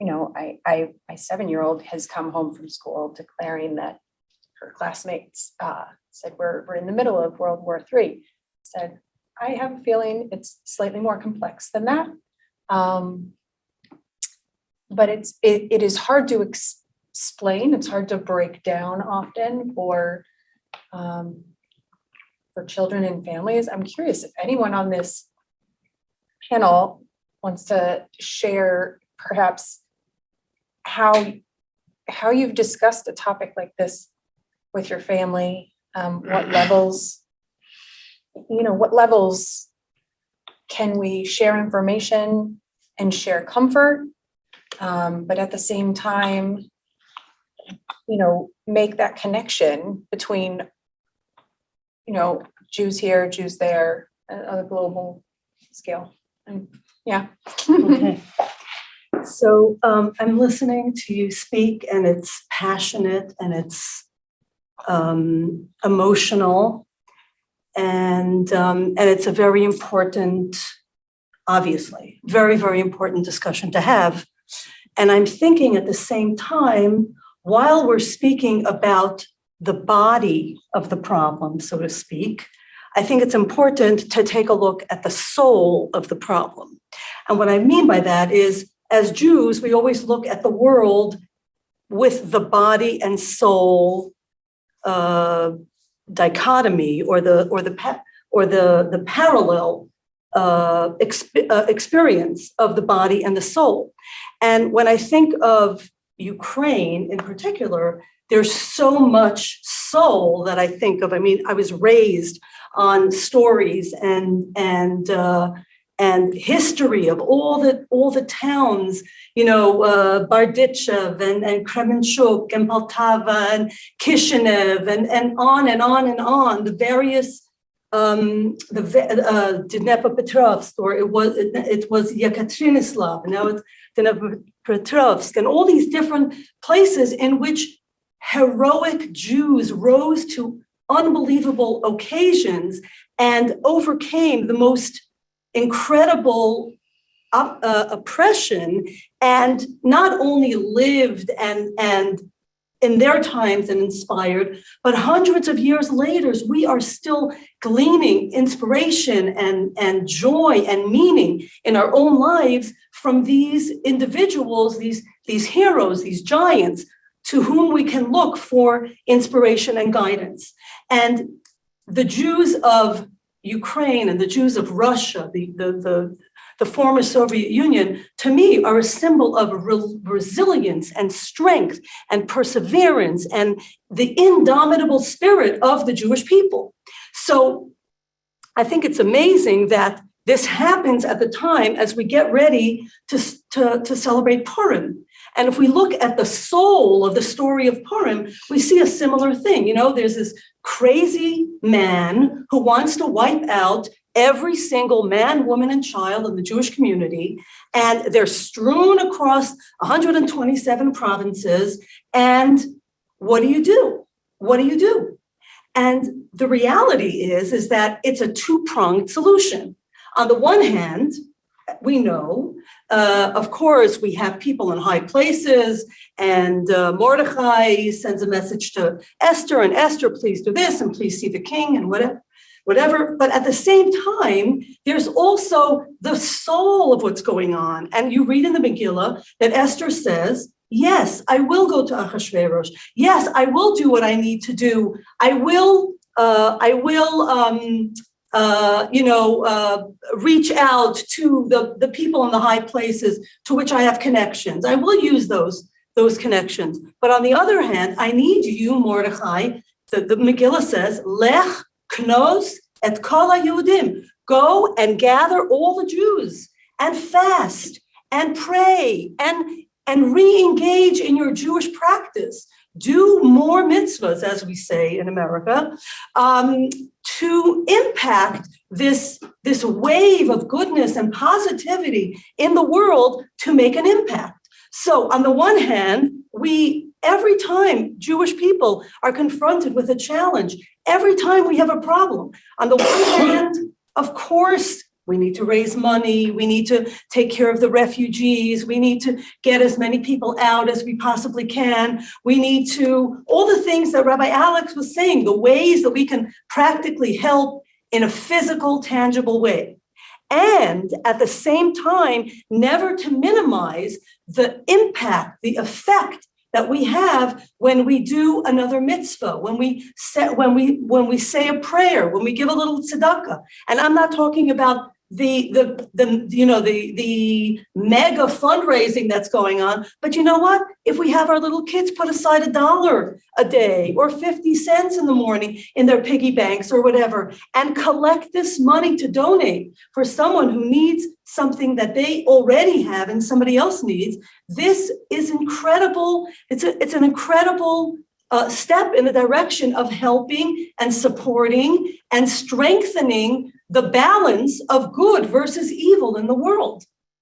my 7-year-old has come home from school declaring that her classmates said we're in the middle of World War III. Said, I have a feeling it's slightly more complex than that. But it is hard to explain. It's hard to break down often for children and families. I'm curious if anyone on this panel wants to share perhaps how you've discussed a topic like this with your family. What levels can we share information and share comfort, but at the same time, make that connection between, Jews here, Jews there, on a global scale. And yeah. Okay. So I'm listening to you speak, and it's passionate and it's emotional, and it's a very important, obviously, very, very important discussion to have. And I'm thinking at the same time, while we're speaking about the body of the problem, so to speak, I think it's important to take a look at the soul of the problem. And what I mean by that is, as Jews, we always look at the world with the body and soul dichotomy, or the parallel experience of the body and the soul. And when I think of Ukraine in particular, there's so much soul that I think of. I mean, I was raised on stories and history of all the towns, Barditchev and Kremenchuk and Poltava and Kishinev and on and on and on. The various Dnepropetrovsk, or it was Yekaterinoslav, and now it's Dnepropetrovsk, and all these different places in which heroic Jews rose to unbelievable occasions and overcame the most incredible oppression, and not only lived and in their times and inspired, but hundreds of years later, we are still gleaning inspiration and joy and meaning in our own lives from these individuals, these heroes, these giants, to whom we can look for inspiration and guidance. And the Jews of Ukraine and the Jews of Russia, the former Soviet Union, to me, are a symbol of resilience and strength and perseverance and the indomitable spirit of the Jewish people. So I think it's amazing that this happens at the time as we get ready to celebrate Purim. And if we look at the soul of the story of Purim, we see a similar thing. There's this crazy man who wants to wipe out every single man, woman, and child in the Jewish community, and they're strewn across 127 provinces. And what do you do? What do you do? And the reality is that it's a two-pronged solution. On the one hand, we know, of course, we have people in high places, and Mordechai sends a message to Esther, and Esther, please do this, and please see the king, and whatever. But at the same time, there's also the soul of what's going on. And you read in the Megillah that Esther says, yes, I will go to Ahasuerus. Yes, I will do what I need to do. I will reach out to the people in the high places to which I have connections. I will use those connections. But on the other hand, I need you, Mordechai. The Megillah says, Lech Knos et kol haYehudim. Go and gather all the Jews and fast and pray and re-engage in your Jewish practice. Do more mitzvahs, as we say in America, to impact this wave of goodness and positivity in the world to make an impact. So on the one hand, every time Jewish people are confronted with a challenge, every time we have a problem, on the one hand, of course, We need to raise money. We need to take care of the refugees. We need to get as many people out as we possibly can. We need to, all the things that Rabbi Alex was saying, the ways that we can practically help in a physical, tangible way. And at the same time, never to minimize the impact, the effect that we have when we do another mitzvah, when we say a prayer, when we give a little tzedakah. And I'm not talking about the mega fundraising that's going on, but you know what? If we have our little kids put aside $1 a day or 50 cents in the morning in their piggy banks or whatever, and collect this money to donate for someone who needs something that they already have and somebody else needs, this is incredible. It's an incredible step in the direction of helping and supporting and strengthening the balance of good versus evil in the world.